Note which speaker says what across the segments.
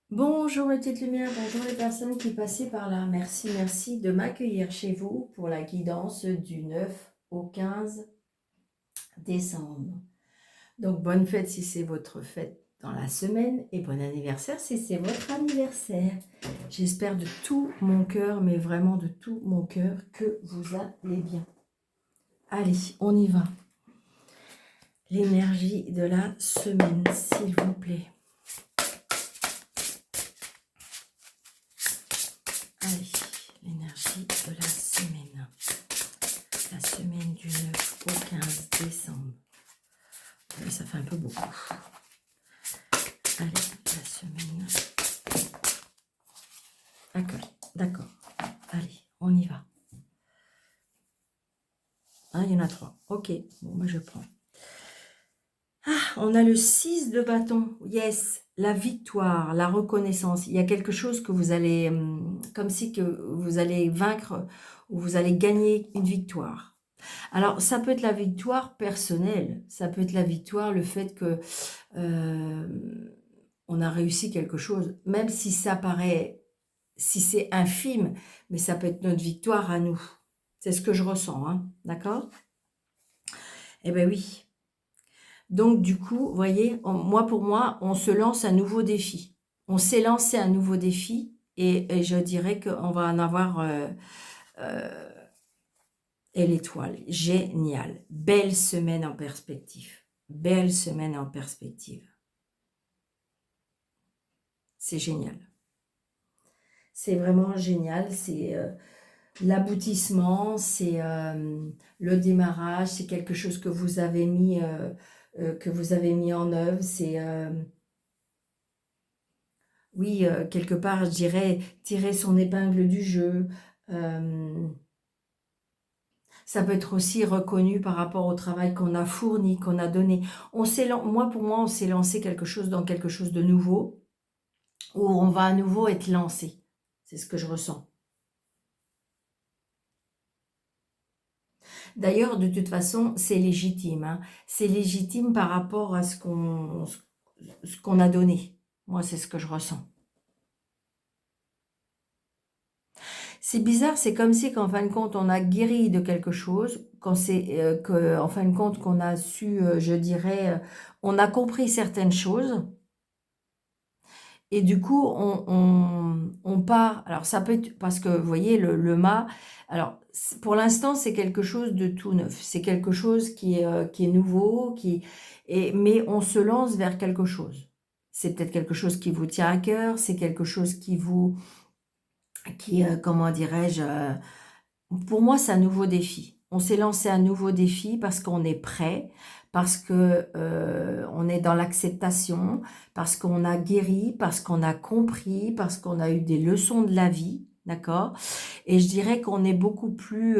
Speaker 1: Bonjour mes petites lumières, bonjour les personnes qui passaient par là. Merci de m'accueillir chez vous pour la guidance du 9 au 15 décembre. Donc bonne fête si c'est votre fête dans la semaine et bon anniversaire si c'est votre anniversaire. J'espère de tout mon cœur, mais vraiment de tout mon cœur, que vous allez bien. Allez, on y va. L'énergie de la semaine, s'il vous plaît. Allez, l'énergie de la semaine. La semaine du 9 au 15 décembre. Oui, ça fait un peu beaucoup. Allez, la semaine. D'accord, d'accord. Allez, on y va. Ah, il y en a 3. Ok, bon, moi je prends. Ah, on a le 6 de bâton. Yes, la victoire, la reconnaissance. Il y a quelque chose que vous allez, comme si que vous allez vaincre ou vous allez gagner une victoire. Alors, ça peut être la victoire personnelle, ça peut être la victoire, le fait que on a réussi quelque chose, même si ça paraît, si c'est infime, mais ça peut être notre victoire à nous. C'est ce que je ressens, hein, d'accord? Eh bien oui. Donc du coup, vous voyez, pour moi, on se lance un nouveau défi. On s'est lancé un nouveau défi et je dirais qu'on va en avoir euh, et l'étoile. Génial. Belle semaine en perspective. Belle semaine en perspective. C'est génial. C'est vraiment génial. C'est l'aboutissement, c'est le démarrage, c'est quelque chose que vous avez mis en œuvre. C'est oui, quelque part, je dirais tirer son épingle du jeu. Euh, Ça peut être aussi reconnu par rapport au travail qu'on a fourni, qu'on a donné. Pour moi, on s'est lancé dans quelque chose de nouveau, où on va à nouveau être lancé. C'est ce que je ressens. D'ailleurs, de toute façon, c'est légitime, hein. C'est légitime par rapport à ce qu'on a donné. Moi, c'est ce que je ressens. C'est bizarre, c'est comme si qu'en fin de compte, on a guéri de quelque chose, en fin de compte, qu'on a su, je dirais, on a compris certaines choses, et du coup, on part. Alors, ça peut être, parce que, vous voyez, le mât, alors, pour l'instant, c'est quelque chose de tout neuf, c'est quelque chose qui est nouveau, mais on se lance vers quelque chose. C'est peut-être quelque chose qui vous tient à cœur, c'est quelque chose comment dirais-je, pour moi, c'est un nouveau défi. On s'est lancé un nouveau défi parce qu'on est prêt, parce que on est dans l'acceptation, parce qu'on a guéri, parce qu'on a compris, parce qu'on a eu des leçons de la vie, d'accord? Et je dirais qu'on est beaucoup plus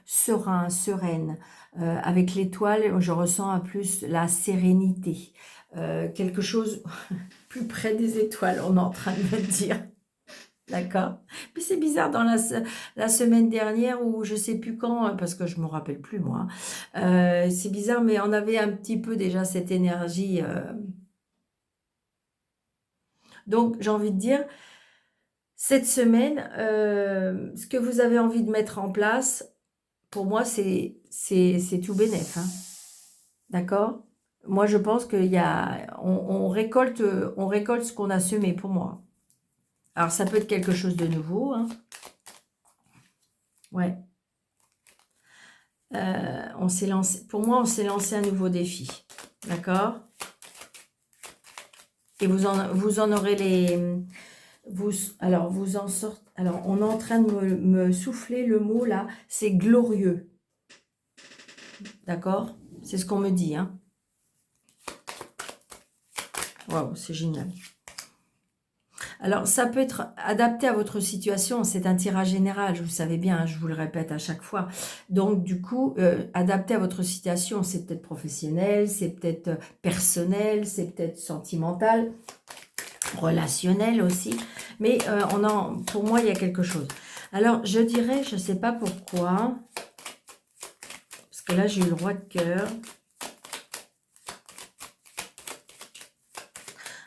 Speaker 1: serein, sereine. Avec l'étoile, je ressens un plus la sérénité. Quelque chose plus près des étoiles, on est en train de me dire. D'accord. Puis c'est bizarre la semaine dernière ou je sais plus quand, parce que je me rappelle plus moi. C'est bizarre, mais on avait un petit peu déjà cette énergie. Donc j'ai envie de dire, cette semaine, ce que vous avez envie de mettre en place, pour moi c'est tout bénef, hein. D'accord? Moi je pense on récolte ce qu'on a semé pour moi. Alors ça peut être quelque chose de nouveau, hein. Ouais. Pour moi, on s'est lancé un nouveau défi. D'accord? Et vous en aurez alors, vous en sortez. Alors, on est en train de me souffler le mot là. C'est glorieux. D'accord? C'est ce qu'on me dit, hein. Waouh, c'est génial. Alors, ça peut être adapté à votre situation. C'est un tirage général, vous le savez bien, hein, je vous le répète à chaque fois. Donc, du coup, adapté à votre situation, c'est peut-être professionnel, c'est peut-être personnel, c'est peut-être sentimental, relationnel aussi. Mais pour moi, il y a quelque chose. Alors, je dirais, je ne sais pas pourquoi, parce que là, j'ai eu le roi de cœur.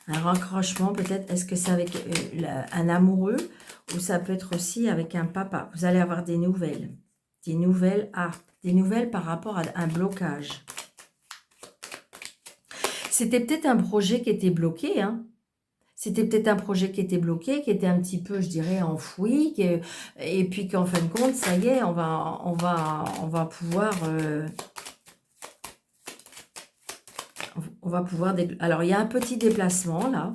Speaker 1: Un raccrochement, peut-être, est-ce que c'est avec un amoureux ou ça peut être aussi avec un papa. Vous allez avoir des nouvelles. Des nouvelles, des nouvelles par rapport à un blocage. C'était peut-être un projet qui était bloqué, hein. C'était peut-être un projet qui était bloqué, qui était un petit peu, je dirais, enfoui, et puis qu'en fin de compte, ça y est, on va pouvoir... Alors, il y a un petit déplacement, là.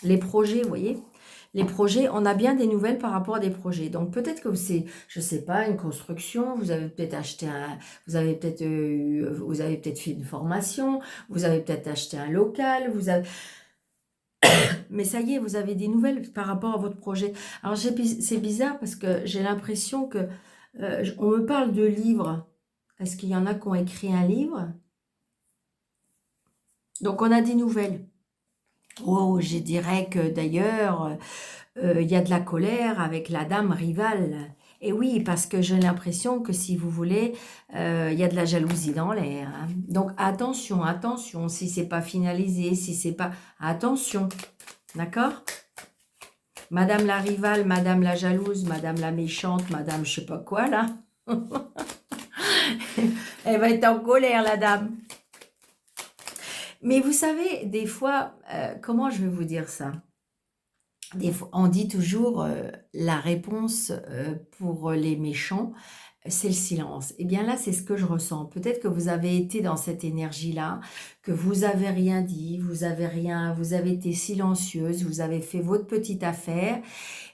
Speaker 1: Les projets, vous voyez, les projets, on a bien des nouvelles par rapport à des projets. Donc, peut-être que c'est, je sais pas, une construction, vous avez peut-être acheté vous avez peut-être fait une formation, vous avez peut-être acheté un local, mais ça y est, vous avez des nouvelles par rapport à votre projet. Alors, c'est bizarre parce que j'ai l'impression que, on me parle de livres. Est-ce qu'il y en a qui ont écrit un livre? Donc, on a des nouvelles. Oh, je dirais que d'ailleurs, il y a de la colère avec la dame rivale. Et oui, parce que j'ai l'impression que si vous voulez, il y a de la jalousie dans l'air, hein. Donc attention, attention, si c'est pas finalisé, si c'est pas... Attention, d'accord? Madame la rivale, madame la jalouse, madame la méchante, madame je sais pas quoi, là. Elle va être en colère, la dame. Mais vous savez, des fois, comment je vais vous dire ça? Des fois, on dit toujours la réponse pour les méchants, c'est le silence. Et bien là, c'est ce que je ressens. Peut-être que vous avez été dans cette énergie-là, que vous avez rien dit, vous avez été silencieuse, vous avez fait votre petite affaire.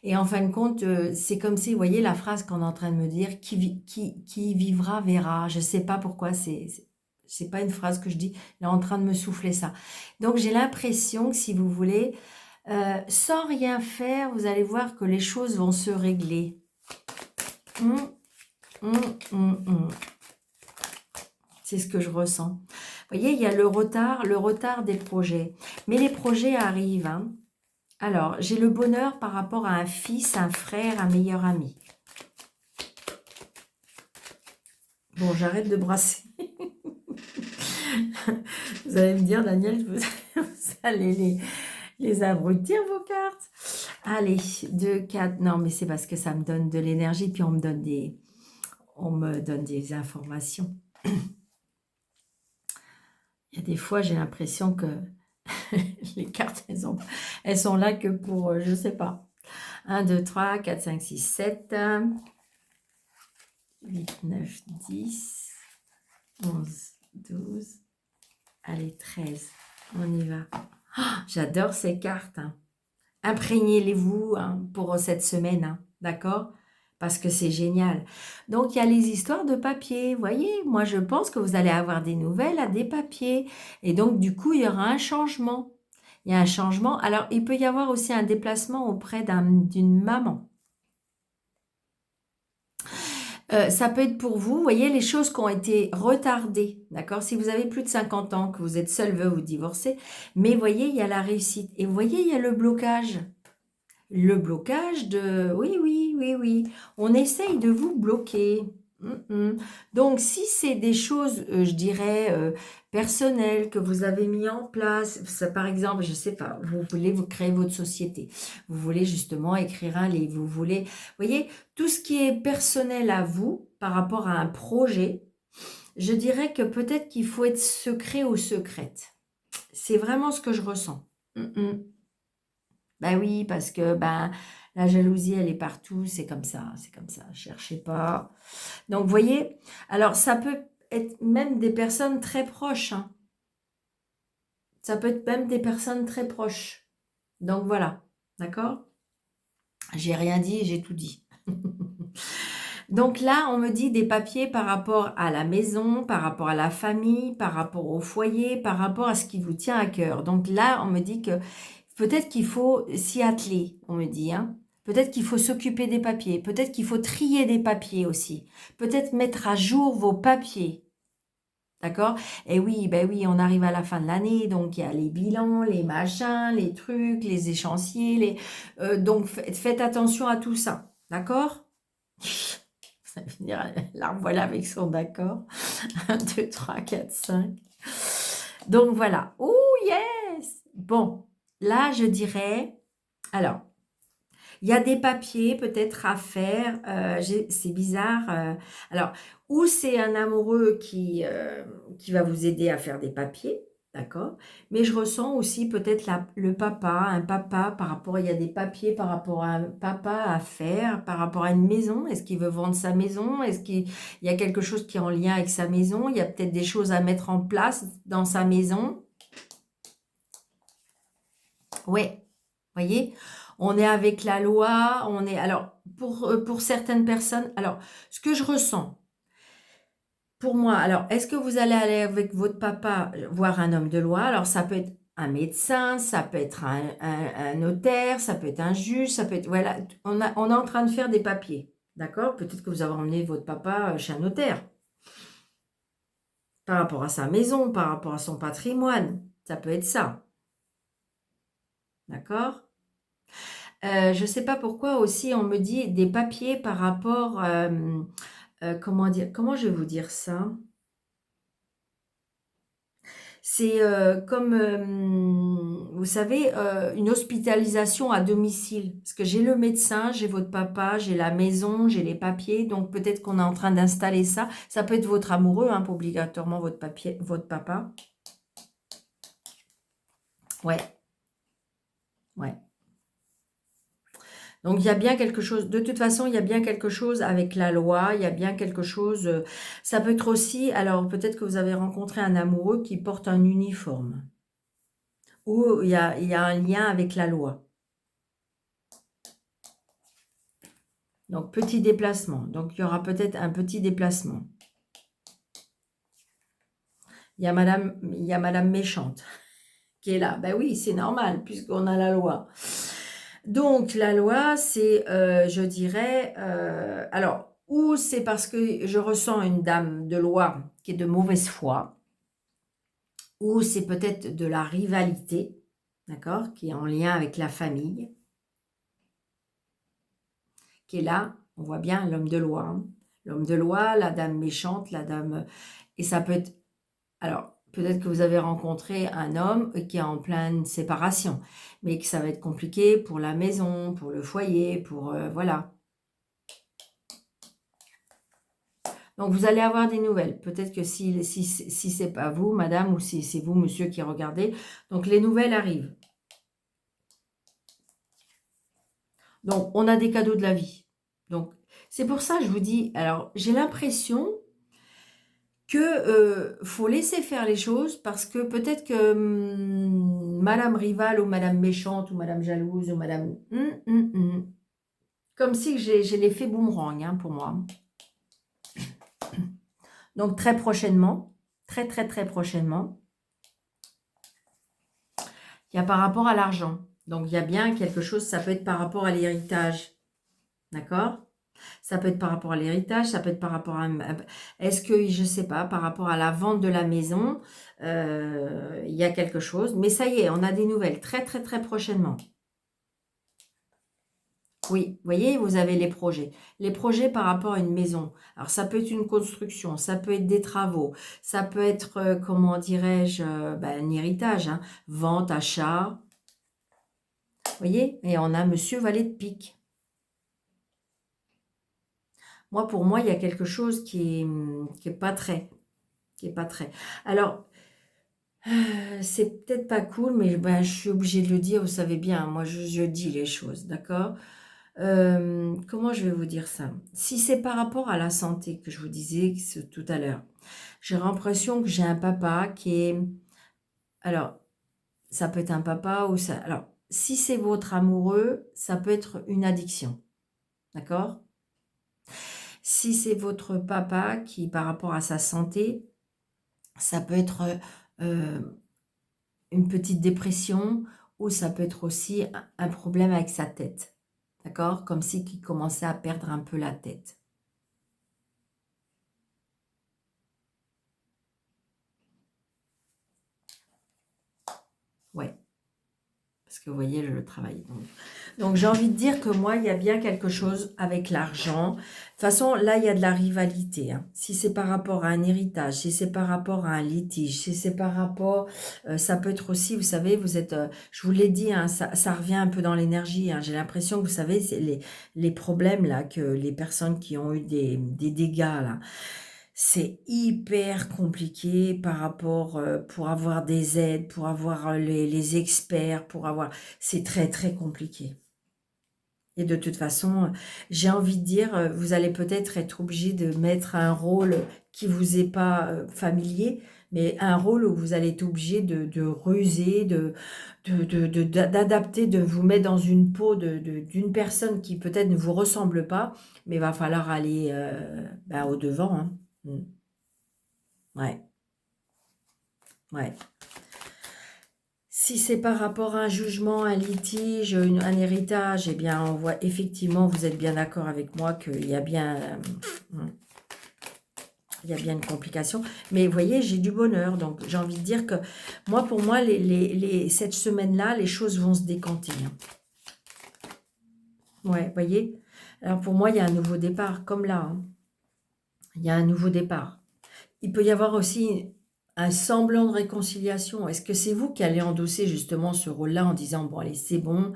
Speaker 1: Et en fin de compte, c'est comme si, vous voyez la phrase qu'on est en train de me dire, qui vivra verra. Je ne sais pas pourquoi, c'est pas une phrase que je dis, il est en train de me souffler ça. Donc j'ai l'impression que si vous voulez, sans rien faire, vous allez voir que les choses vont se régler. Hum, hum, hum, hum. C'est ce que je ressens. Vous voyez, il y a le retard des projets. Mais les projets arrivent, hein. Alors, j'ai le bonheur par rapport à un fils, un frère, un meilleur ami. Bon, j'arrête de brasser. Vous allez me dire, Daniel, vous allez les abrutir, vos cartes. Allez, 2, 4. Non, mais c'est parce que ça me donne de l'énergie, puis on me donne des informations. Il y a des fois, j'ai l'impression que les cartes, elles sont là que pour, je ne sais pas. 1, 2, 3, 4, 5, 6, 7, 8, 9, 10, 11, 12. Allez, 13. On y va. Oh, j'adore ces cartes, hein. Imprégnez-les-vous, hein, pour cette semaine, hein, d'accord? Parce que c'est génial. Donc, il y a les histoires de papier. Vous voyez, moi, je pense que vous allez avoir des nouvelles à des papiers. Et donc, du coup, il y aura un changement. Il y a un changement. Alors, il peut y avoir aussi un déplacement auprès d'une maman. Ça peut être pour vous, vous voyez, les choses qui ont été retardées, d'accord? Si vous avez plus de 50 ans, que vous êtes seul, veuve ou divorcé, mais vous voyez, il y a la réussite. Et vous voyez, il y a le blocage. Le blocage de... Oui, oui, oui, oui. On essaye de vous bloquer. Donc, si c'est des choses, je dirais, personnelles que vous avez mis en place, ça, par exemple, je ne sais pas, vous voulez vous créer votre société, vous voulez justement écrire un livre, vous voulez... Vous voyez, tout ce qui est personnel à vous par rapport à un projet, je dirais que peut-être qu'il faut être secret ou secrète. C'est vraiment ce que je ressens. Ben oui, parce que la jalousie, elle est partout, c'est comme ça, cherchez pas. Donc, vous voyez, alors ça peut être même des personnes très proches, hein. Ça peut être même des personnes très proches. Donc, voilà, d'accord? J'ai rien dit, j'ai tout dit. Donc là, on me dit des papiers par rapport à la maison, par rapport à la famille, par rapport au foyer, par rapport à ce qui vous tient à cœur. Donc là, on me dit que peut-être qu'il faut s'y atteler, on me dit, hein. Peut-être qu'il faut s'occuper des papiers. Peut-être qu'il faut trier des papiers aussi. Peut-être mettre à jour vos papiers. D'accord? Et oui, ben oui, on arrive à la fin de l'année, donc il y a les bilans, les machins, les trucs, les échéanciers. Donc faites attention à tout ça. D'accord? Ça veut dire, la voilà avec son d'accord. 1, 2, 3, 4, 5. Donc voilà. Oh yes! Bon, là, je dirais... Alors, il y a des papiers peut-être à faire. C'est bizarre. Alors, ou c'est un amoureux qui va vous aider à faire des papiers, d'accord? Mais je ressens aussi peut-être le papa, un papa par rapport, il y a des papiers par rapport à un papa à faire, par rapport à une maison. Est-ce qu'il veut vendre sa maison? Est-ce qu'il y a quelque chose qui est en lien avec sa maison? Il y a peut-être des choses à mettre en place dans sa maison. Ouais, voyez, on est avec la loi, on est... Alors, pour certaines personnes, alors, ce que je ressens, pour moi, alors, est-ce que vous allez aller avec votre papa voir un homme de loi? Alors, ça peut être un médecin, ça peut être un notaire, ça peut être un juge, ça peut être... Voilà, on est en train de faire des papiers, d'accord? Peut-être que vous avez emmené votre papa chez un notaire, par rapport à sa maison, par rapport à son patrimoine, ça peut être ça, d'accord? Je ne sais pas pourquoi aussi on me dit des papiers par rapport, comment dire, comment je vais vous dire ça? C'est comme, vous savez, une hospitalisation à domicile. Parce que j'ai le médecin, j'ai votre papa, j'ai la maison, j'ai les papiers. Donc peut-être qu'on est en train d'installer ça. Ça peut être votre amoureux, hein, pas obligatoirement votre papa. Ouais, ouais. Donc, il y a bien quelque chose, de toute façon, il y a bien quelque chose avec la loi, il y a bien quelque chose, ça peut être aussi, alors peut-être que vous avez rencontré un amoureux qui porte un uniforme, ou il y a un lien avec la loi. Donc, petit déplacement. Donc, il y aura peut-être un petit déplacement. Il y a Madame Méchante qui est là. Ben oui, c'est normal, puisqu'on a la loi. Donc, la loi, c'est, je dirais, alors, ou c'est parce que je ressens une dame de loi qui est de mauvaise foi, ou c'est peut-être de la rivalité, d'accord, qui est en lien avec la famille, qui est là, on voit bien l'homme de loi, hein. L'homme de loi, la dame méchante, la dame... Et ça peut être... Alors, peut-être que vous avez rencontré un homme qui est en pleine séparation, mais que ça va être compliqué pour la maison, pour le foyer, pour... voilà. Donc, vous allez avoir des nouvelles. Peut-être que si ce n'est pas vous, madame, ou si c'est vous, monsieur, qui regardez. Donc, les nouvelles arrivent. Donc, on a des cadeaux de la vie. Donc, c'est pour ça que je vous dis, alors, j'ai l'impression que faut laisser faire les choses parce que peut-être que madame rivale ou madame méchante ou madame jalouse ou madame... Comme si j'ai l'effet boomerang, hein, pour moi. Donc, très prochainement, très, très, très prochainement, il y a par rapport à l'argent. Donc, il y a bien quelque chose, ça peut être par rapport à l'héritage. D'accord? Ça peut être par rapport à l'héritage, ça peut être par rapport à... Est-ce que, je ne sais pas, par rapport à la vente de la maison, il y a quelque chose. Mais ça y est, on a des nouvelles très, très, très prochainement. Oui, vous voyez, vous avez les projets. Les projets par rapport à une maison. Alors, ça peut être une construction, ça peut être des travaux, ça peut être, comment dirais-je, un héritage, hein, vente, achat. Vous voyez? Et on a Monsieur Valet de Pique. Moi, pour moi, il y a quelque chose qui est pas très, qui est pas très. Alors, c'est peut-être pas cool, mais je suis obligée de le dire, vous savez bien, moi, je dis les choses, d'accord? Comment je vais vous dire ça? Si c'est par rapport à la santé que je vous disais tout à l'heure, j'ai l'impression que j'ai un papa qui est... Alors, ça peut être un papa ou ça... Alors, si c'est votre amoureux, ça peut être une addiction, d'accord? Si c'est votre papa qui, par rapport à sa santé, ça peut être euh, une petite dépression ou ça peut être aussi un problème avec sa tête, d'accord? Comme si il commençait à perdre un peu la tête. Ouais. Parce que vous voyez, je le travaille. Donc, j'ai envie de dire que moi, il y a bien quelque chose avec l'argent. De toute façon, là, il y a de la rivalité, hein. Si c'est par rapport à un héritage, si c'est par rapport à un litige, si c'est par rapport... ça peut être aussi, vous savez, vous êtes... je vous l'ai dit, hein, ça revient un peu dans l'énergie, hein. J'ai l'impression que, vous savez, c'est les problèmes, là, que les personnes qui ont eu des dégâts, là, c'est hyper compliqué par rapport, pour avoir des aides, pour avoir les experts, pour avoir... C'est très, très compliqué. Et de toute façon, j'ai envie de dire, vous allez peut-être être obligé de mettre un rôle qui vous est pas familier, mais un rôle où vous allez être obligé de ruser, d'adapter, de vous mettre dans une peau d'une personne qui peut-être ne vous ressemble pas, mais il va falloir aller bah, au-devant, hein. Mm. Ouais, ouais. Si c'est par rapport à un jugement, un litige, un héritage, eh bien, on voit effectivement, vous êtes bien d'accord avec moi qu'il y a bien, il y a bien une complication. Mais vous voyez, j'ai du bonheur. Donc, j'ai envie de dire que moi, pour moi, cette semaine-là, les choses vont se décanter, hein. Ouais, vous voyez. Alors, pour moi, il y a un nouveau départ, comme là, hein. Il y a un nouveau départ. Il peut y avoir aussi un semblant de réconciliation. Est-ce que c'est vous qui allez endosser justement ce rôle-là en disant, bon, allez, c'est bon,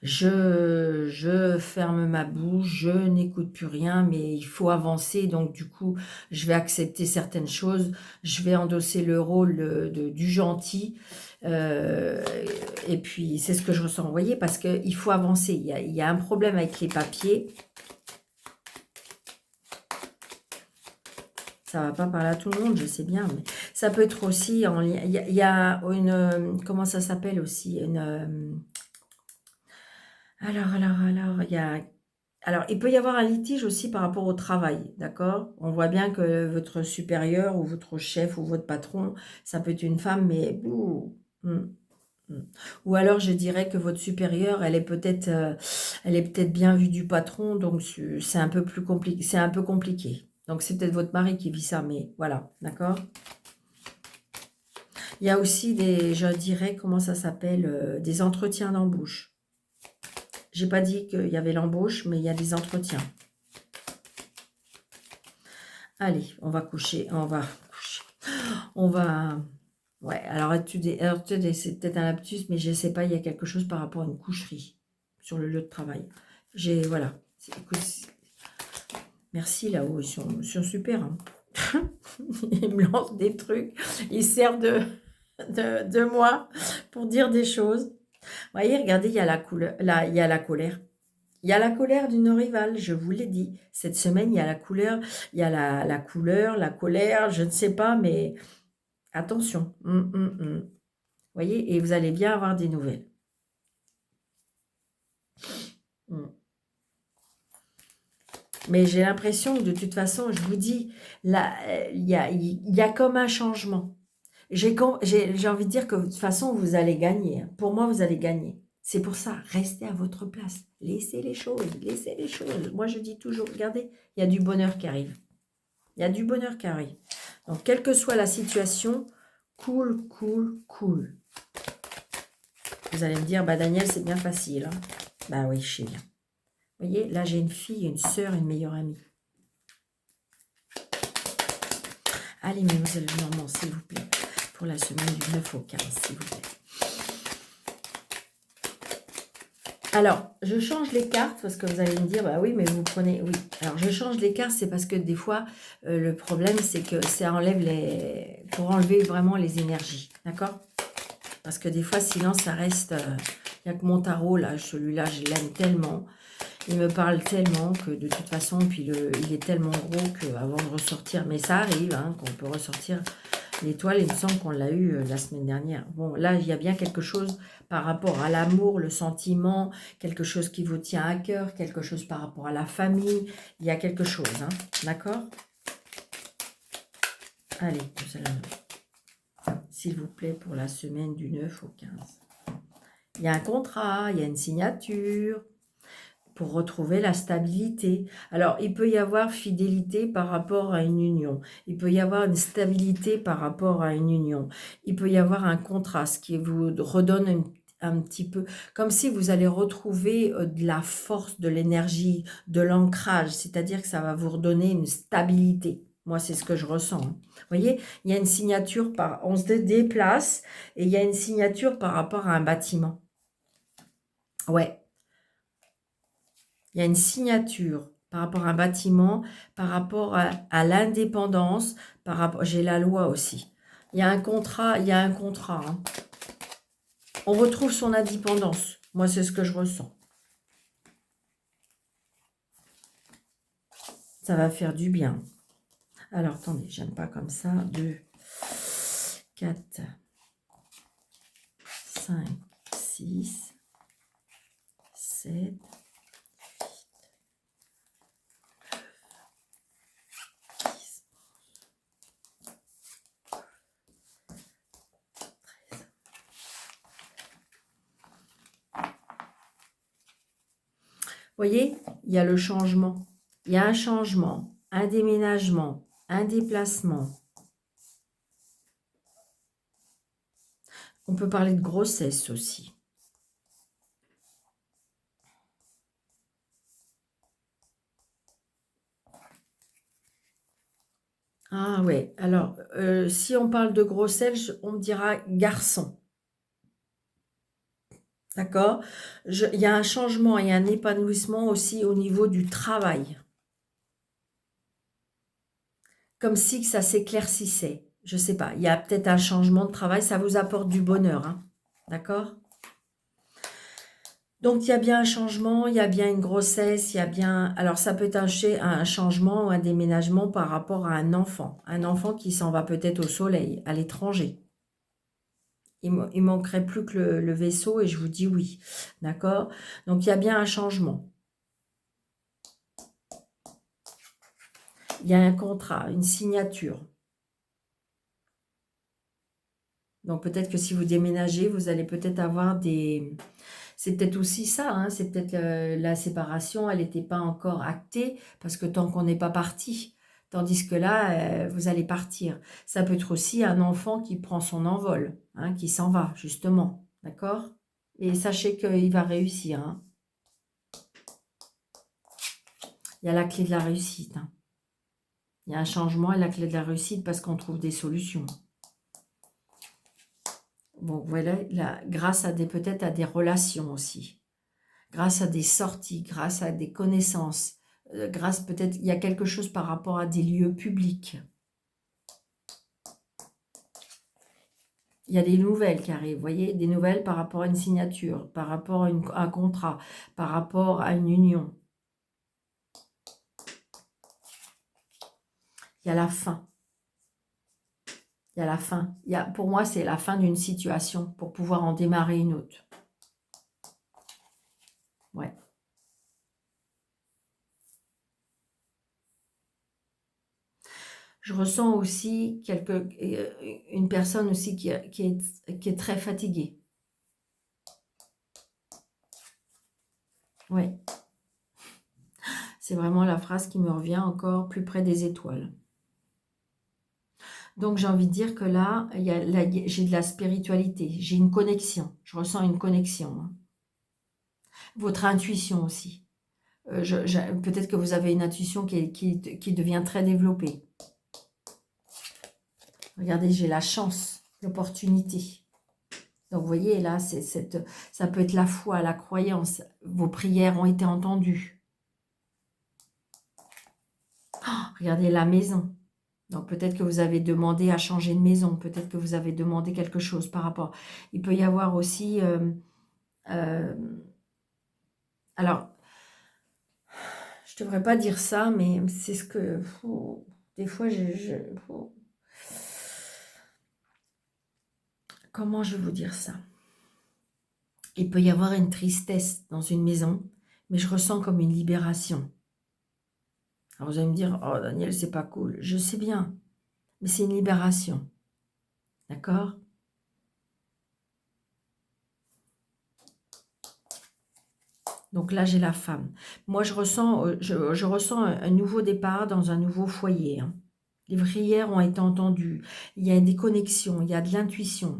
Speaker 1: je ferme ma bouche, je n'écoute plus rien, mais il faut avancer, donc du coup, je vais accepter certaines choses, je vais endosser le rôle du gentil, euh, et puis c'est ce que je ressens, vous voyez, parce qu'il faut avancer, il y a un problème avec les papiers, ça va pas parler à tout le monde, je sais bien, mais ça peut être aussi en lien, il y a une, comment ça s'appelle aussi, une... alors, alors, il peut y avoir un litige aussi par rapport au travail, d'accord? On voit bien que votre supérieur ou votre chef ou votre patron, ça peut être une femme, mais... ouh, mm. Ou alors, je dirais que votre supérieure, elle est peut-être bien vue du patron, donc c'est un peu plus compliqué, c'est un peu compliqué. Donc, c'est peut-être votre mari qui vit ça, mais voilà, d'accord? Il y a aussi je dirais, comment ça s'appelle, des entretiens d'embauche. J'ai pas dit qu'il y avait l'embauche, mais il y a des entretiens. Allez, on va coucher, on va... Ouais, alors c'est peut-être un lapsus, mais je ne sais pas, il y a quelque chose par rapport à une coucherie sur le lieu de travail. Voilà. Écoute, merci là-haut, ils sont super, hein. Ils me lancent des trucs, ils servent de moi pour dire des choses. Vous voyez, regardez, il y a la couleur, là, il y a la colère. Il y a la colère d'une rivale, je vous l'ai dit. Cette semaine, il y a la couleur, il y a la couleur, la colère, je ne sais pas, mais attention. Vous voyez, et vous allez bien avoir des nouvelles. Mm. Mais j'ai l'impression que de toute façon, je vous dis, là, il y a comme un changement. J'ai envie de dire que de toute façon, vous allez gagner, hein. Pour moi, vous allez gagner. C'est pour ça, restez à votre place. Laissez les choses, laissez les choses. Moi, je dis toujours, regardez, il y a du bonheur qui arrive. Il y a du bonheur qui arrive. Donc, quelle que soit la situation, cool, cool, cool. Vous allez me dire, bah Daniel, c'est bien facile, hein. Bah oui, je sais bien. Vous voyez, là, j'ai une fille, une sœur, une meilleure amie. Allez, mademoiselle Normand, s'il vous plaît, pour la semaine du 9 au 15, s'il vous plaît. Alors, je change les cartes parce que vous allez me dire, bah oui, mais vous prenez... Oui, alors je change les cartes, c'est parce que des fois, le problème, c'est que ça enlève pour enlever vraiment les énergies, d'accord? Parce que des fois, sinon, ça reste... Il n'y a que mon tarot, là, celui-là, je l'aime tellement. Il me parle tellement que de toute façon, puis il est tellement gros qu'avant de ressortir, mais ça arrive, hein, qu'on peut ressortir l'étoile, il me semble qu'on l'a eu la semaine dernière. Bon, là, il y a bien quelque chose par rapport à l'amour, le sentiment, quelque chose qui vous tient à cœur, quelque chose par rapport à la famille. Il y a quelque chose, hein, d'accord? Allez, s'il vous plaît, pour la semaine du 9 au 15. Il y a un contrat, il y a une signature pour retrouver la stabilité. Alors, il peut y avoir fidélité par rapport à une union. Il peut y avoir une stabilité par rapport à une union. Il peut y avoir un contraste qui vous redonne un petit peu, comme si vous allez retrouver de la force, de l'énergie, de l'ancrage, c'est-à-dire que ça va vous redonner une stabilité. Moi, c'est ce que je ressens, hein. Vous voyez, il y a une signature, on se déplace et il y a une signature par rapport à un bâtiment. Ouais, il y a une signature par rapport à un bâtiment, par rapport à l'indépendance, par rapport, j'ai la loi aussi. Il y a un contrat, hein. On retrouve son indépendance. Moi, c'est ce que je ressens. Ça va faire du bien. Alors, attendez, j'aime pas comme ça. 2, 4, 5, 6, 7, 10. Vous voyez, il y a le changement. Il y a un changement, un déménagement, un déplacement. On peut parler de grossesse aussi. Ah ouais, alors, si on parle de grossesse, on me dira garçon. D'accord? Il y a un changement et un épanouissement aussi au niveau du travail. Comme si ça s'éclaircissait. Je sais pas, il y a peut-être un changement de travail, ça vous apporte du bonheur, hein. D'accord? Donc, il y a bien un changement, il y a bien une grossesse, il y a bien... Alors, ça peut être un changement ou un déménagement par rapport à un enfant. Un enfant qui s'en va peut-être au soleil, à l'étranger. Il manquerait plus que le vaisseau et je vous dis oui. D'accord? Donc, il y a bien un changement. Il y a un contrat, une signature. Donc, peut-être que si vous déménagez, vous allez peut-être avoir des... C'est peut-être aussi ça, hein, c'est peut-être la séparation, elle n'était pas encore actée, parce que tant qu'on n'est pas parti, tandis que là, vous allez partir. Ça peut être aussi un enfant qui prend son envol, hein, qui s'en va, justement, d'accord? Et sachez qu'il va réussir, hein. Il y a la clé de la réussite, hein. Il y a un changement et la clé de la réussite parce qu'on trouve des solutions. Bon, voilà, là, grâce à peut-être à des relations aussi, grâce à des sorties, grâce à des connaissances, grâce peut-être, il y a quelque chose par rapport à des lieux publics. Il y a des nouvelles qui arrivent, vous voyez, des nouvelles par rapport à une signature, par rapport à un contrat, par rapport à une union. Il y a la fin. Il y a la fin. Pour moi, c'est la fin d'une situation pour pouvoir en démarrer une autre. Ouais. Je ressens aussi une personne aussi qui est très fatiguée. Oui. C'est vraiment la phrase qui me revient encore plus près des étoiles. Donc, j'ai envie de dire que là, j'ai de la spiritualité, j'ai une connexion. Je ressens une connexion, hein. Votre intuition aussi. Peut-être que vous avez une intuition qui devient très développée. Regardez, j'ai la chance, l'opportunité. Donc, vous voyez, là, ça peut être la foi, la croyance. Vos prières ont été entendues. Oh, regardez la maison. Donc, peut-être que vous avez demandé à changer de maison. Peut-être que vous avez demandé quelque chose par rapport. Il peut y avoir aussi... alors, je ne devrais pas dire ça, mais c'est ce que... des fois, comment je vais vous dire ça? Il peut y avoir une tristesse dans une maison, mais je ressens comme une libération. Alors vous allez me dire, oh Daniel, c'est pas cool. Je sais bien, mais c'est une libération. D'accord? Donc là, j'ai la femme. Moi, je ressens un nouveau départ dans un nouveau foyer, hein. Les prières ont été entendues. Il y a des connexions, il y a de l'intuition.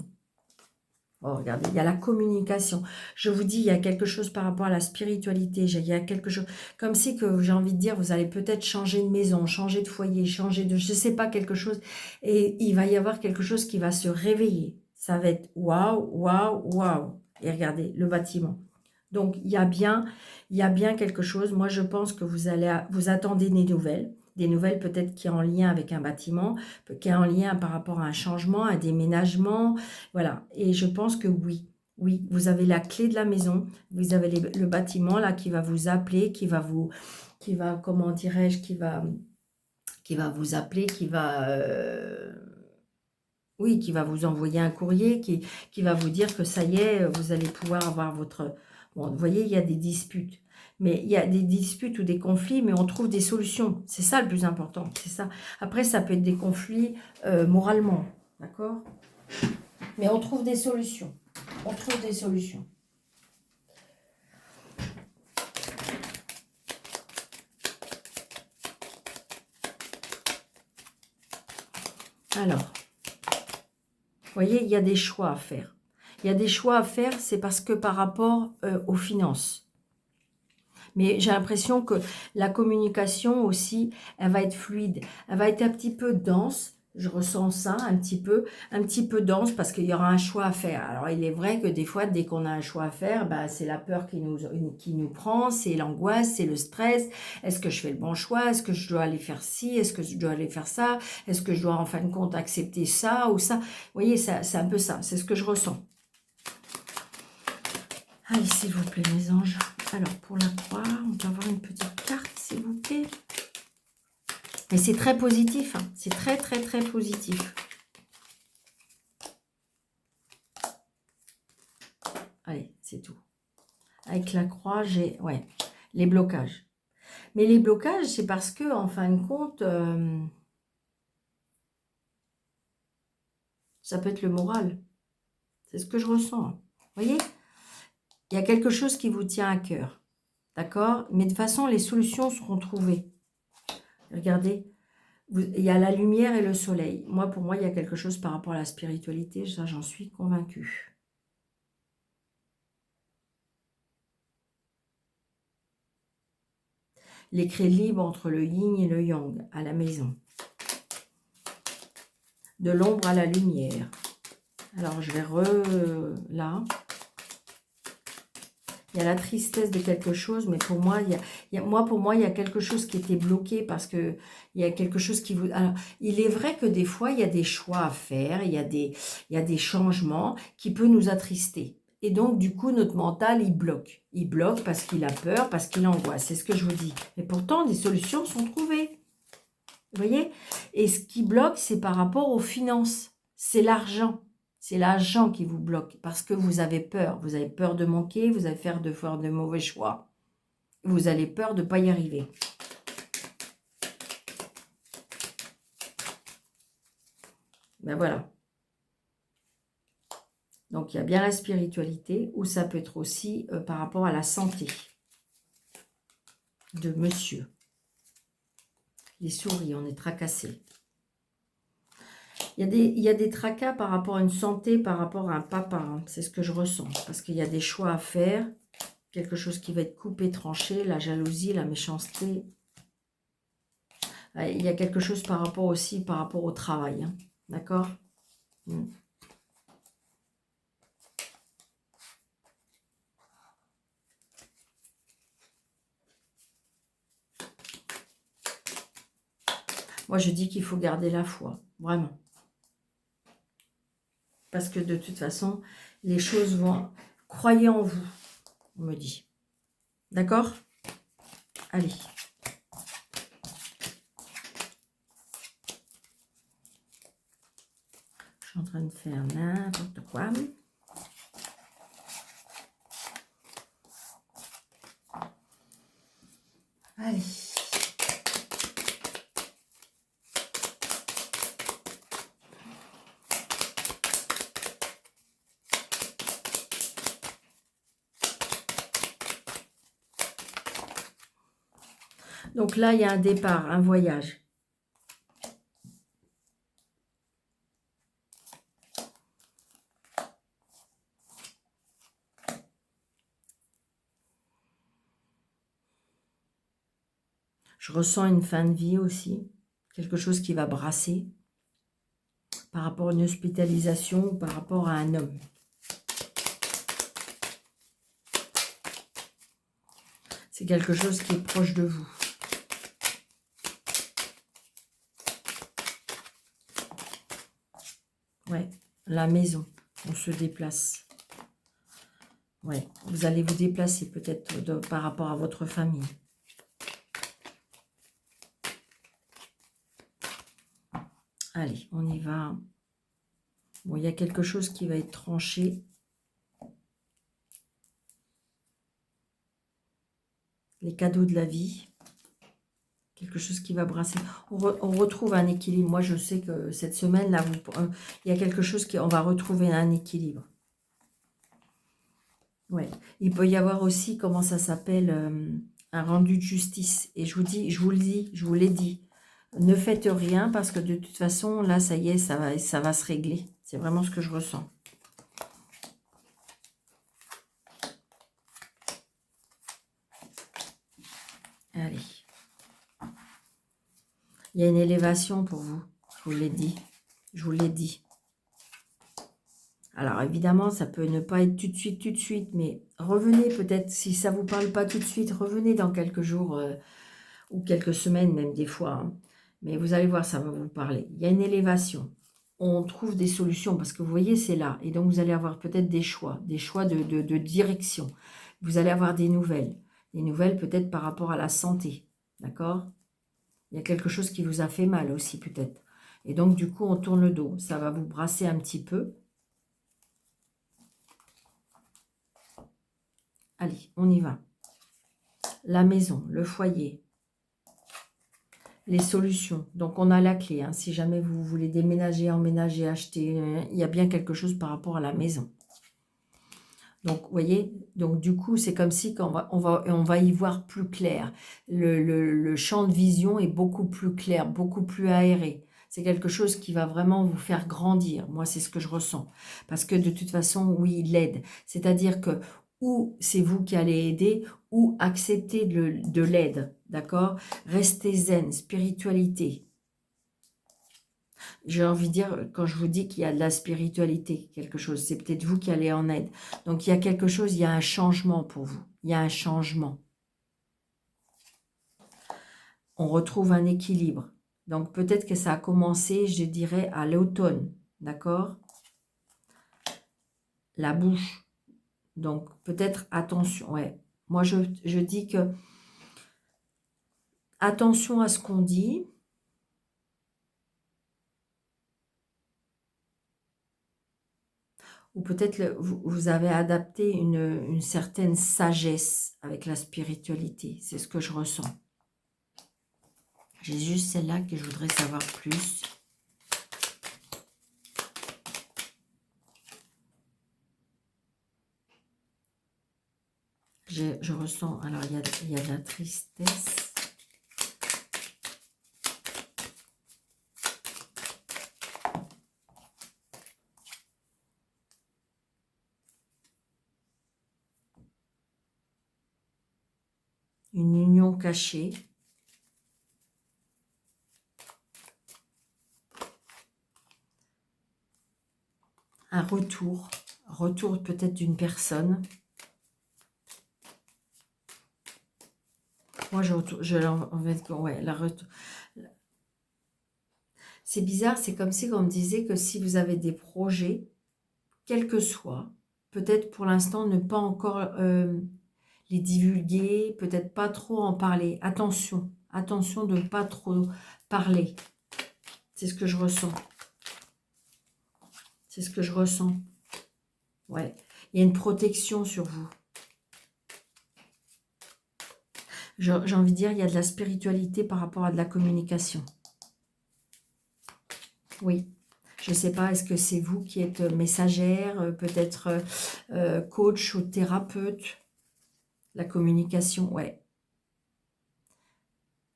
Speaker 1: Oh, regardez, il y a la communication. Je vous dis, il y a quelque chose par rapport à la spiritualité. Il y a quelque chose, comme si que j'ai envie de dire, vous allez peut-être changer de maison, changer de foyer, changer de, je sais pas, quelque chose. Et il va y avoir quelque chose qui va se réveiller. Ça va être waouh, waouh, waouh. Et regardez, le bâtiment. Donc, il y a bien quelque chose. Moi, je pense que vous attendez des nouvelles peut-être qui est en lien avec un bâtiment, qui est en lien par rapport à un changement, un déménagement, voilà. Et je pense que oui, oui, vous avez la clé de la maison, vous avez le bâtiment là qui va vous appeler, comment dirais-je, qui va vous appeler, oui, qui va vous envoyer un courrier, qui va vous dire que ça y est, vous allez pouvoir avoir votre... Bon, vous voyez, il y a des disputes. Mais il y a des disputes ou des conflits, mais on trouve des solutions. C'est ça le plus important, c'est ça. Après, ça peut être des conflits moralement, d'accord? Mais on trouve des solutions. On trouve des solutions. Alors, vous voyez, il y a des choix à faire. Il y a des choix à faire, c'est parce que par rapport aux finances. Mais j'ai l'impression que la communication aussi, elle va être fluide. Elle va être un petit peu dense. Je ressens ça un petit peu dense parce qu'il y aura un choix à faire. Alors, il est vrai que des fois, dès qu'on a un choix à faire, bah, c'est la peur qui nous prend, c'est l'angoisse, c'est le stress. Est-ce que je fais le bon choix? Est-ce que je dois aller faire ci? Est-ce que je dois aller faire ça? Est-ce que je dois en fin de compte accepter ça ou ça? Vous voyez, c'est un peu ça. C'est ce que je ressens. Allez, s'il vous plaît, mes anges. Alors, pour la croix, on peut avoir une petite carte, s'il vous plaît. Et c'est très positif. Hein. C'est très, très, très positif. Allez, c'est tout. Avec la croix, j'ai... Ouais, les blocages. Mais les blocages, c'est parce que, en fin de compte, ça peut être le moral. C'est ce que je ressens. Vous voyez? Il y a quelque chose qui vous tient à cœur. D'accord? Mais de toute façon, les solutions seront trouvées. Regardez. Il y a la lumière et le soleil. Moi, pour moi, il y a quelque chose par rapport à la spiritualité. Ça, j'en suis convaincue. L'équilibre entre le yin et le yang à la maison. De l'ombre à la lumière. Alors, je vais là. Il y a la tristesse de quelque chose, mais pour moi, pour moi, il y a quelque chose qui était bloqué parce que il y a quelque chose qui vous... Alors, il est vrai que des fois, il y a des choix à faire, il y a des changements qui peuvent nous attrister. Et donc, du coup, notre mental, il bloque. Il bloque parce qu'il a peur, parce qu'il angoisse. C'est ce que je vous dis. Mais pourtant, des solutions sont trouvées. Vous voyez? Et ce qui bloque, c'est par rapport aux finances. C'est l'argent. C'est l'argent qui vous bloque parce que vous avez peur. Vous avez peur de manquer, vous allez faire de mauvais choix. Vous avez peur de ne pas y arriver. Ben voilà. Donc, il y a bien la spiritualité ou ça peut être aussi par rapport à la santé de monsieur. Les souris, on est tracassés. Il y a des tracas par rapport à une santé, par rapport à un papa. Hein. C'est ce que je ressens. Parce qu'il y a des choix à faire. Quelque chose qui va être coupé, tranché. La jalousie, la méchanceté. Il y a quelque chose par rapport aussi, par rapport au travail. Hein. D'accord ? Moi, je dis qu'il faut garder la foi. Vraiment. Parce que de toute façon, les choses vont... Croyez en vous, on me dit. D'accord? Allez. Je suis en train de faire n'importe quoi. Allez. Donc là, il y a un départ, un voyage. Je ressens une fin de vie aussi. Quelque chose qui va brasser. Par rapport à une hospitalisation ou par rapport à un homme. C'est quelque chose qui est proche de vous. Ouais, la maison, on se déplace. Ouais, vous allez vous déplacer peut-être par rapport à votre famille. Allez, on y va. Bon, il y a quelque chose qui va être tranché. Les cadeaux de la vie. Quelque chose qui va brasser. On retrouve un équilibre. Moi, je sais que cette semaine-là, il y a quelque chose on va retrouver un équilibre. Ouais. Il peut y avoir aussi, comment ça s'appelle, un rendu de justice. Et je vous le dis, je vous l'ai dit. Ne faites rien parce que de toute façon, là, ça y est, ça va se régler. C'est vraiment ce que je ressens. Allez. Il y a une élévation pour vous. Je vous l'ai dit. Je vous l'ai dit. Alors, évidemment, ça peut ne pas être tout de suite, mais revenez peut-être, si ça ne vous parle pas tout de suite, revenez dans quelques jours ou quelques semaines, même des fois. Hein. Mais vous allez voir, ça va vous parler. Il y a une élévation. On trouve des solutions parce que vous voyez, c'est là. Et donc, vous allez avoir peut-être des choix de direction. Vous allez avoir des nouvelles. Des nouvelles peut-être par rapport à la santé. D'accord? Il y a quelque chose qui vous a fait mal aussi, peut-être. Et donc, du coup, on tourne le dos. Ça va vous brasser un petit peu. Allez, on y va. La maison, le foyer, les solutions. Donc, on a la clé. Hein. Si jamais vous voulez déménager, emménager, acheter, il y a bien quelque chose par rapport à la maison. Donc, vous voyez, donc du coup, c'est comme si on va y voir plus clair. Le champ de vision est beaucoup plus clair, beaucoup plus aéré. C'est quelque chose qui va vraiment vous faire grandir. Moi, c'est ce que je ressens. Parce que de toute façon, oui, il aide. C'est-à-dire que ou c'est vous qui allez aider, ou accepter de l'aide. D'accord? Restez zen, spiritualité. J'ai envie de dire, quand je vous dis qu'il y a de la spiritualité, quelque chose, c'est peut-être vous qui allez en aide. Donc, il y a quelque chose, il y a un changement pour vous. Il y a un changement. On retrouve un équilibre. Donc, peut-être que ça a commencé, je dirais, à l'automne. D'accord? La bouche. Donc, peut-être attention. Ouais. Moi, je dis que attention à ce qu'on dit. Ou peut-être vous avez adapté une certaine sagesse avec la spiritualité. C'est ce que je ressens. J'ai juste celle-là que je voudrais savoir plus. Je ressens, alors il y a de la tristesse. Une union cachée. Un retour peut-être d'une personne. Moi, en fait, ouais, c'est bizarre, c'est comme si on me disait que si vous avez des projets, quels que soient, peut-être pour l'instant ne pas encore les divulguer, peut-être pas trop en parler. Attention, attention de ne pas trop parler. C'est ce que je ressens. C'est ce que je ressens. Ouais, il y a une protection sur vous. J'ai envie de dire, il y a de la spiritualité par rapport à de la communication. Oui. Je ne sais pas, est-ce que c'est vous qui êtes messagère, peut-être coach ou thérapeute? La communication, ouais.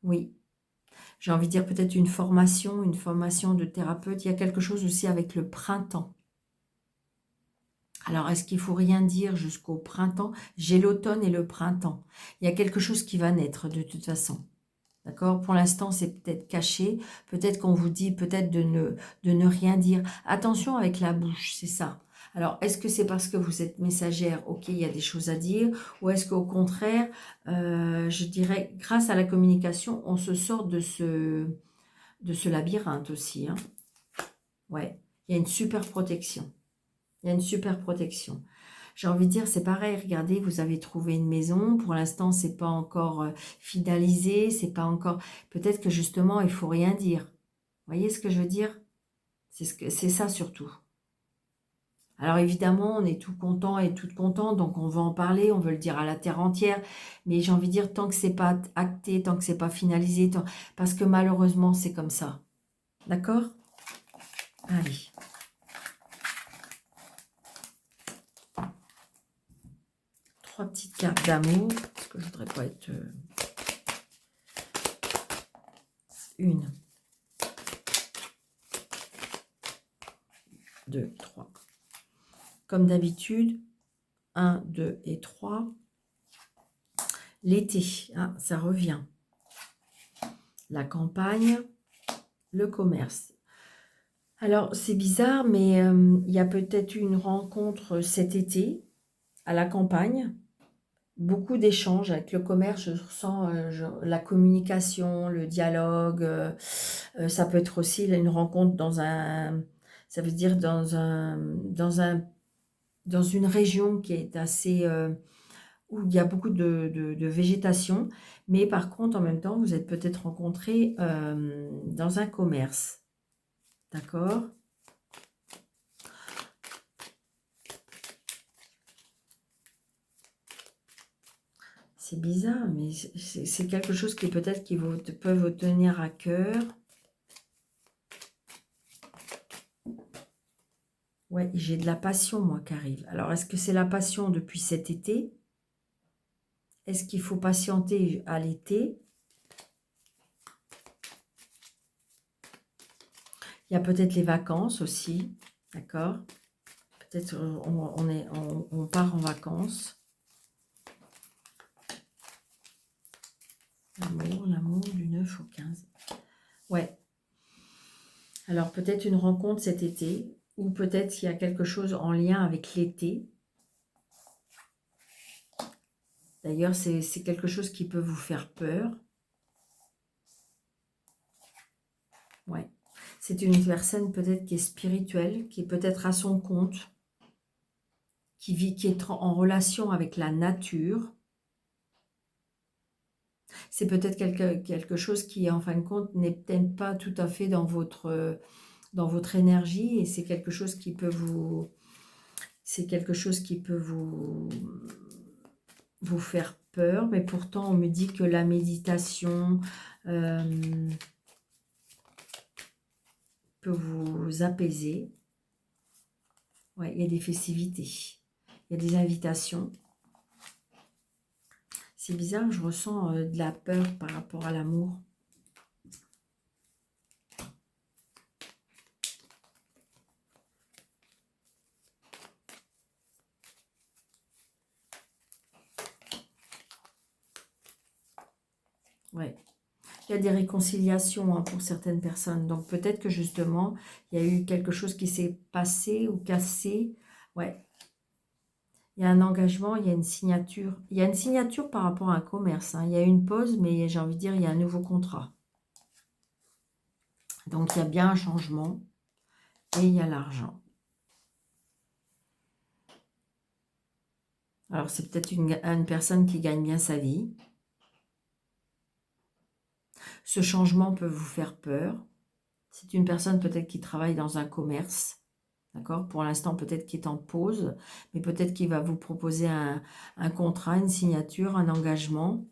Speaker 1: Oui. J'ai envie de dire peut-être une formation de thérapeute. Il y a quelque chose aussi avec le printemps. Alors, est-ce qu'il ne faut rien dire jusqu'au printemps? J'ai l'automne et le printemps. Il y a quelque chose qui va naître de toute façon. D'accord? Pour l'instant, c'est peut-être caché. Peut-être qu'on vous dit peut-être de ne rien dire. Attention avec la bouche, c'est ça. Alors, est-ce que c'est parce que vous êtes messagère, ok, il y a des choses à dire, ou est-ce qu'au contraire, je dirais, grâce à la communication, on se sort de ce labyrinthe aussi, hein. Ouais, il y a une super protection. Il y a une super protection. J'ai envie de dire, c'est pareil, regardez, vous avez trouvé une maison. Pour l'instant, c'est pas encore finalisé, c'est pas encore... Peut-être que justement, il faut rien dire. Vous voyez ce que je veux dire? C'est ça surtout. Alors évidemment, on est tout content et toute contente, donc on va en parler, on veut le dire à la terre entière. Mais j'ai envie de dire, tant que c'est pas acté, tant que c'est pas finalisé, parce que malheureusement, c'est comme ça. D'accord? Allez. Trois petites cartes d'amour, parce que je voudrais pas être... Une, deux, trois. Comme d'habitude, 1, 2 et 3. L'été, hein, ça revient. La campagne, le commerce. Alors, c'est bizarre, mais il y a peut-être eu une rencontre cet été à la campagne. Beaucoup d'échanges avec le commerce. Je ressens la communication, le dialogue. Ça peut être aussi une rencontre dans un... Ça veut dire dans une région qui est assez... où il y a beaucoup de végétation, mais par contre, en même temps, vous êtes peut-être rencontrés dans un commerce. D'accord? C'est bizarre, mais c'est quelque chose qui peut-être peut vous tenir à cœur. Ouais, j'ai de la passion, moi, qui arrive. Alors, est-ce que c'est la passion depuis cet été? Est-ce qu'il faut patienter à l'été? Il y a peut-être les vacances aussi, d'accord? Peut-être on part en vacances. L'amour du 9 au 15. Ouais. Alors peut-être une rencontre cet été, ou peut-être il y a quelque chose en lien avec l'été. D'ailleurs, c'est quelque chose qui peut vous faire peur. Ouais. C'est une personne peut-être qui est spirituelle, qui est peut-être à son compte, qui est en relation avec la nature. C'est peut-être quelque chose qui, en fin de compte, n'est peut-être pas tout à fait dans votre énergie, et c'est quelque chose qui peut vous... C'est quelque chose qui peut vous faire peur, mais pourtant on me dit que la méditation peut vous apaiser. Ouais, il y a des festivités, il y a des invitations. C'est bizarre, je ressens de la peur par rapport à l'amour. Ouais. Il y a des réconciliations, hein, pour certaines personnes. Donc peut-être que justement, il y a eu quelque chose qui s'est passé ou cassé. Ouais. Il y a un engagement, il y a une signature. Il y a une signature par rapport à un commerce, hein. Il y a une pause, mais j'ai envie de dire, il y a un nouveau contrat. Donc il y a bien un changement et il y a l'argent. Alors c'est peut-être une personne qui gagne bien sa vie. Ce changement peut vous faire peur. C'est une personne peut-être qui travaille dans un commerce. D'accord? Pour l'instant, peut-être qu'il est en pause, mais peut-être qu'il va vous proposer un contrat, une signature, un engagement.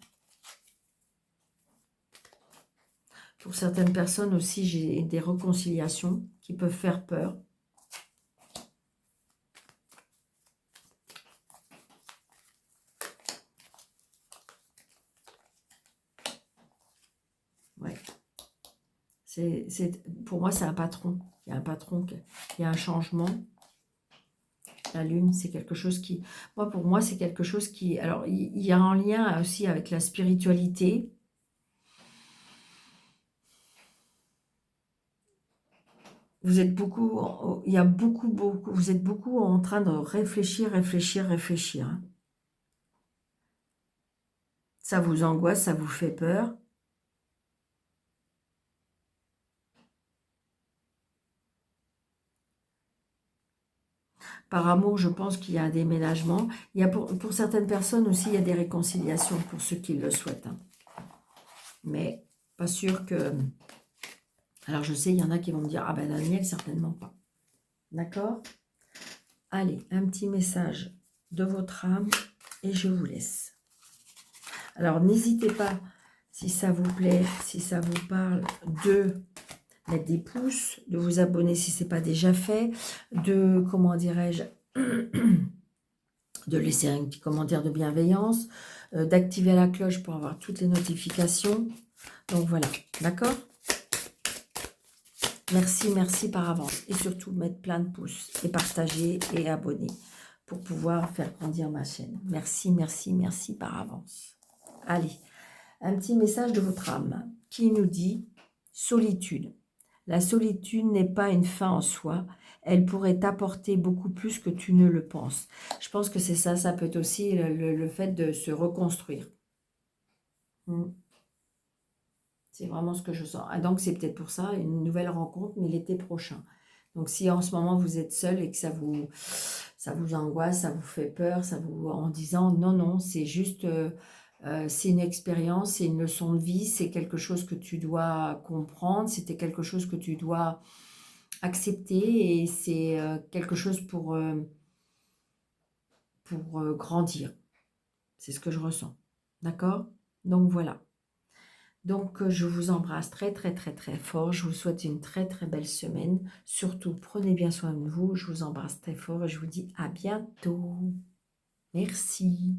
Speaker 1: Pour certaines personnes aussi, j'ai des réconciliations qui peuvent faire peur. Ouais. Pour moi, c'est un patron. Il y a un patron, il y a un changement. La lune, c'est quelque chose qui... Pour moi, c'est quelque chose qui... Alors, il y a un lien aussi avec la spiritualité. Vous êtes beaucoup, il y a beaucoup, vous êtes beaucoup en train de réfléchir, réfléchir, réfléchir, hein. Ça vous angoisse, ça vous fait peur. Par amour, je pense qu'il y a un déménagement. Il y a pour certaines personnes aussi, il y a des réconciliations pour ceux qui le souhaitent, hein. Mais pas sûr que... Alors je sais, il y en a qui vont me dire, ah ben Daniel, certainement pas. D'accord? Allez, un petit message de votre âme et je vous laisse. Alors n'hésitez pas, si ça vous plaît, si ça vous parle, de mettre des pouces, de vous abonner si ce n'est pas déjà fait, de, comment dirais-je, de laisser un petit commentaire de bienveillance, d'activer la cloche pour avoir toutes les notifications. Donc voilà, d'accord? Merci, merci par avance. Et surtout, mettre plein de pouces et partager et abonner pour pouvoir faire grandir ma chaîne. Merci, merci, merci par avance. Allez, un petit message de votre âme qui nous dit « Solitude. La solitude n'est pas une fin en soi. Elle pourrait t'apporter beaucoup plus que tu ne le penses. » Je pense que c'est ça. Ça peut être aussi le fait de se reconstruire. C'est vraiment ce que je sens. Ah, donc, c'est peut-être pour ça, une nouvelle rencontre, mais l'été prochain. Donc, si en ce moment, vous êtes seul et que ça vous angoisse, ça vous fait peur, en disant, non, non, c'est juste, c'est une expérience, c'est une leçon de vie, c'est quelque chose que tu dois comprendre, c'était quelque chose que tu dois accepter et c'est quelque chose pour grandir. C'est ce que je ressens. D'accord? Donc, voilà. Donc, je vous embrasse très, très, très, très fort. Je vous souhaite une très, très belle semaine. Surtout, prenez bien soin de vous. Je vous embrasse très fort et je vous dis à bientôt. Merci.